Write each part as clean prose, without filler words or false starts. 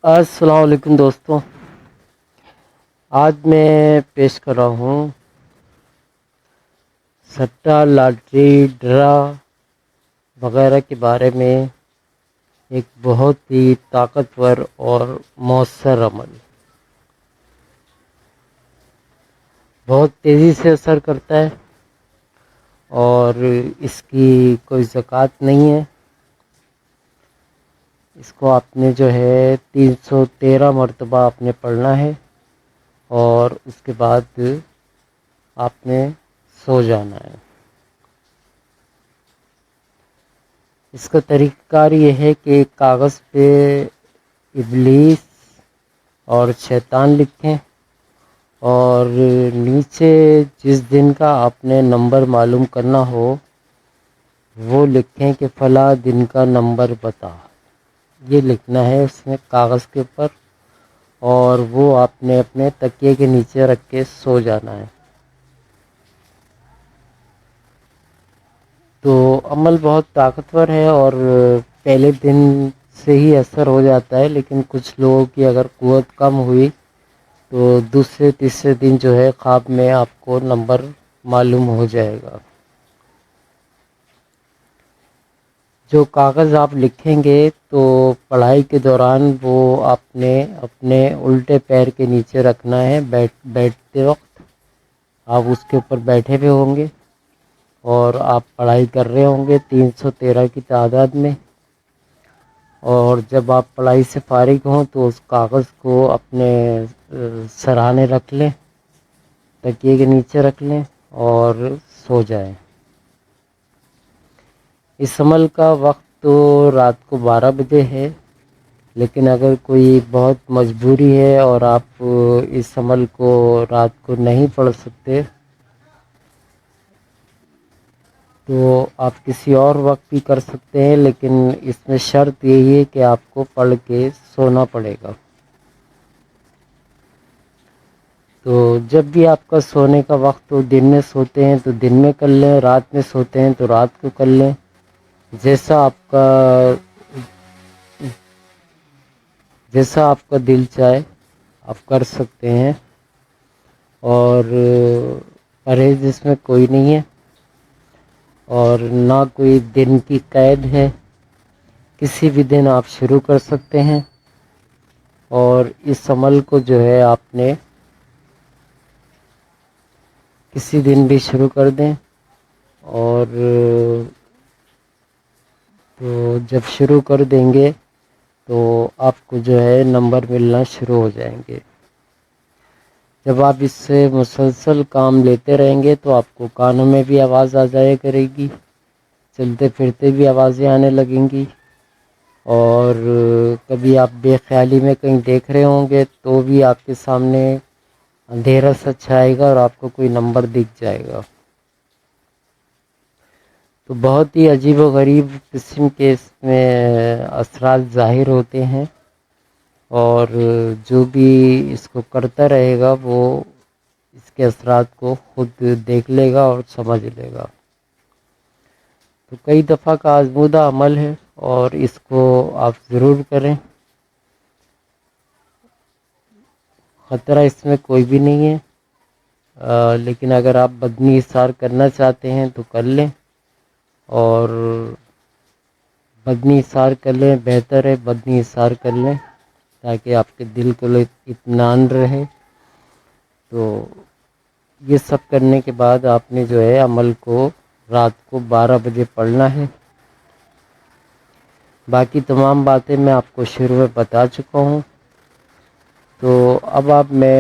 السلام علیکم دوستوں، آج میں پیش کر رہا ہوں سٹا، لاٹری، ڈرا وغیرہ کے بارے میں ایک بہت ہی طاقتور اور مؤثر عمل، بہت تیزی سے اثر کرتا ہے اور اس کی کوئی زکوٰۃ نہیں ہے۔ اس کو آپ نے جو ہے 313 مرتبہ آپ نے پڑھنا ہے اور اس کے بعد آپ نے سو جانا ہے۔ اس کا طریقہ کار یہ ہے کہ ایک کاغذ پہ ابلیس اور شیطان لکھیں اور نیچے جس دن کا آپ نے نمبر معلوم کرنا ہو وہ لکھیں کہ فلاں دن کا نمبر بتا، یہ لکھنا ہے اس میں کاغذ کے اوپر، اور وہ آپ نے اپنے تکیے کے نیچے رکھ کے سو جانا ہے۔ تو عمل بہت طاقتور ہے اور پہلے دن سے ہی اثر ہو جاتا ہے، لیکن کچھ لوگوں کی اگر قوت کم ہوئی تو دوسرے تیسرے دن جو ہے خواب میں آپ کو نمبر معلوم ہو جائے گا۔ جو کاغذ آپ لکھیں گے تو پڑھائی کے دوران وہ آپ نے اپنے الٹے پیر کے نیچے رکھنا ہے، بیٹھتے وقت آپ اس کے اوپر بیٹھے ہوئے ہوں گے اور آپ پڑھائی کر رہے ہوں گے 313 کی تعداد میں، اور جب آپ پڑھائی سے فارغ ہوں تو اس کاغذ کو اپنے سرہانے رکھ لیں، تکیے کے نیچے رکھ لیں اور سو جائیں۔ اس عمل کا وقت تو رات کو 12 بجے ہے، لیکن اگر کوئی بہت مجبوری ہے اور آپ اس عمل کو رات کو نہیں پڑھ سکتے تو آپ کسی اور وقت بھی کر سکتے ہیں، لیکن اس میں شرط یہی ہے کہ آپ کو پڑھ کے سونا پڑے گا۔ تو جب بھی آپ کا سونے کا وقت ہو، دن میں سوتے ہیں تو دن میں کر لیں، رات میں سوتے ہیں تو رات کو کر لیں، جیسا آپ کا دل چاہے آپ کر سکتے ہیں، اور پرہیز اس میں کوئی نہیں ہے اور نہ کوئی دن کی قید ہے، کسی بھی دن آپ شروع کر سکتے ہیں، اور اس عمل کو جو ہے آپ نے کسی دن بھی شروع کر دیں، اور تو جب شروع کر دیں گے تو آپ کو جو ہے نمبر ملنا شروع ہو جائیں گے۔ جب آپ اس سے مسلسل کام لیتے رہیں گے تو آپ کو کانوں میں بھی آواز آ جایا کرے گی، چلتے پھرتے بھی آوازیں آنے لگیں گی، اور کبھی آپ بے خیالی میں کہیں دیکھ رہے ہوں گے تو بھی آپ کے سامنے اندھیرا سا چھائے گا اور آپ کو کوئی نمبر دکھ جائے گا۔ تو بہت ہی عجیب و غریب قسم کے اس میں اثرات ظاہر ہوتے ہیں، اور جو بھی اس کو کرتا رہے گا وہ اس کے اثرات کو خود دیکھ لے گا اور سمجھ لے گا۔ تو کئی دفعہ کا آزمودہ عمل ہے اور اس کو آپ ضرور کریں، خطرہ اس میں کوئی بھی نہیں ہے، لیکن اگر آپ بدنی اثار کرنا چاہتے ہیں تو کر لیں، اور بدنی اثار کر لیں، بہتر ہے بدنی اثار کر لیں تاکہ آپ کے دل کو اطمینان رہے۔ تو یہ سب کرنے کے بعد آپ نے جو ہے عمل کو رات کو 12 بجے پڑھنا ہے۔ باقی تمام باتیں میں آپ کو شروع میں بتا چکا ہوں، تو اب میں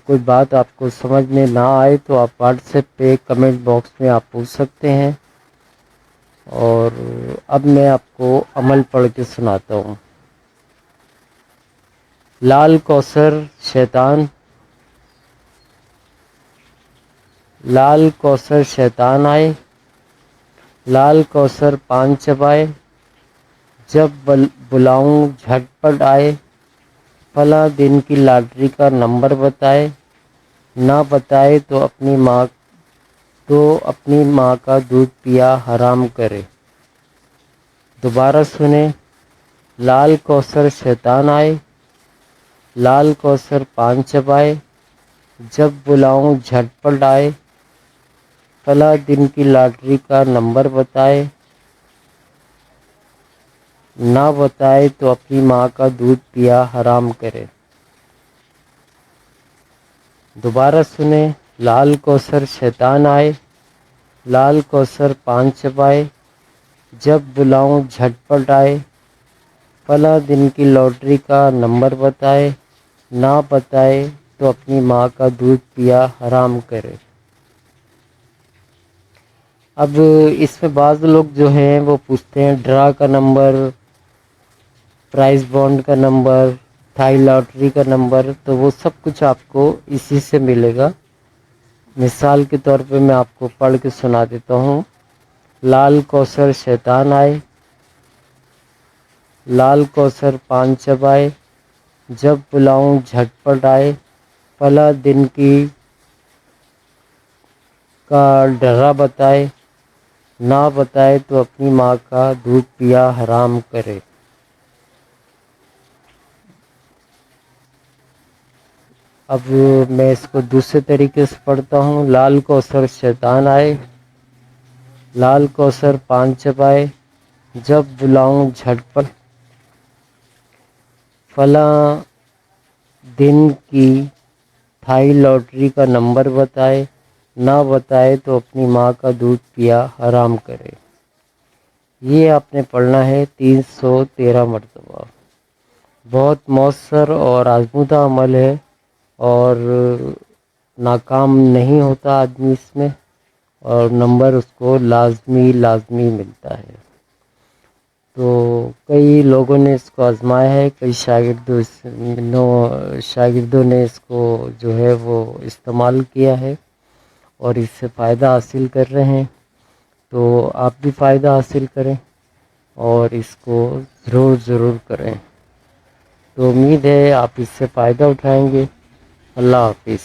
کوئی بات آپ کو سمجھ میں نہ آئے تو آپ واٹس ایپ پہ کمنٹ باکس میں آپ پوچھ سکتے ہیں، اور اب میں آپ کو عمل پڑھ کے سناتا ہوں۔ لال کوثر شیطان، لال کوثر شیطان آئے، لال کوثر پان چبائے، جب بلاؤں جھٹ پٹ آئے، فلاں دن کی لاٹری کا نمبر بتائے، نہ بتائے تو اپنی ماں کا دودھ پیا حرام کرے۔ دوبارہ سنیں، لال کوثر شیطان آئے، لال کوثر پان چبائے، جب بلاؤں جھٹ پٹ آئے، فلاں دن کی لاٹری کا نمبر بتائے، نہ بتائے تو اپنی ماں کا دودھ پیا حرام کرے۔ دوبارہ سنیں، لال کوثر شیطان آئے، لال کوثر پان چبائے، جب بلاؤں جھٹ پٹ آئے، فلاں دن کی لاٹری کا نمبر بتائے، نہ بتائے تو اپنی ماں کا دودھ پیا حرام کرے۔ اب اس میں بعض لوگ جو ہیں وہ پوچھتے ہیں ڈرا کا نمبر، پرائز بانڈ کا نمبر، تھائی لاٹری کا نمبر، تو وہ سب کچھ آپ کو اسی سے ملے گا۔ مثال کے طور پہ میں آپ کو پڑھ کے سنا دیتا ہوں۔ لال کوثر شیطان آئے، لال کوثر پان چبائے، جب بلاؤں جھٹ پٹ آئے، فلاں دن کی کا ڈرا بتائے، نہ بتائے تو اپنی ماں کا دودھ پیا حرام کرے۔ اب میں اس کو دوسرے طریقے سے پڑھتا ہوں۔ لال کوثر شیطان آئے، لال کوثر پان چبائے، جب بلاؤں جھٹ پٹ، فلاں دن کی تھائی لاٹری کا نمبر بتائے، نہ بتائے تو اپنی ماں کا دودھ پیا حرام کرے۔ یہ آپ نے پڑھنا ہے 313 مرتبہ۔ بہت مؤثر اور آزمودہ عمل ہے، اور ناکام نہیں ہوتا آدمی اس میں، اور نمبر اس کو لازمی ملتا ہے۔ تو کئی لوگوں نے اس کو آزمایا ہے، کئی شاگردوں نے اس کو جو ہے وہ استعمال کیا ہے اور اس سے فائدہ حاصل کر رہے ہیں۔ تو آپ بھی فائدہ حاصل کریں اور اس کو ضرور کریں۔ تو امید ہے آپ اس سے فائدہ اٹھائیں گے۔ اللہ حافظ۔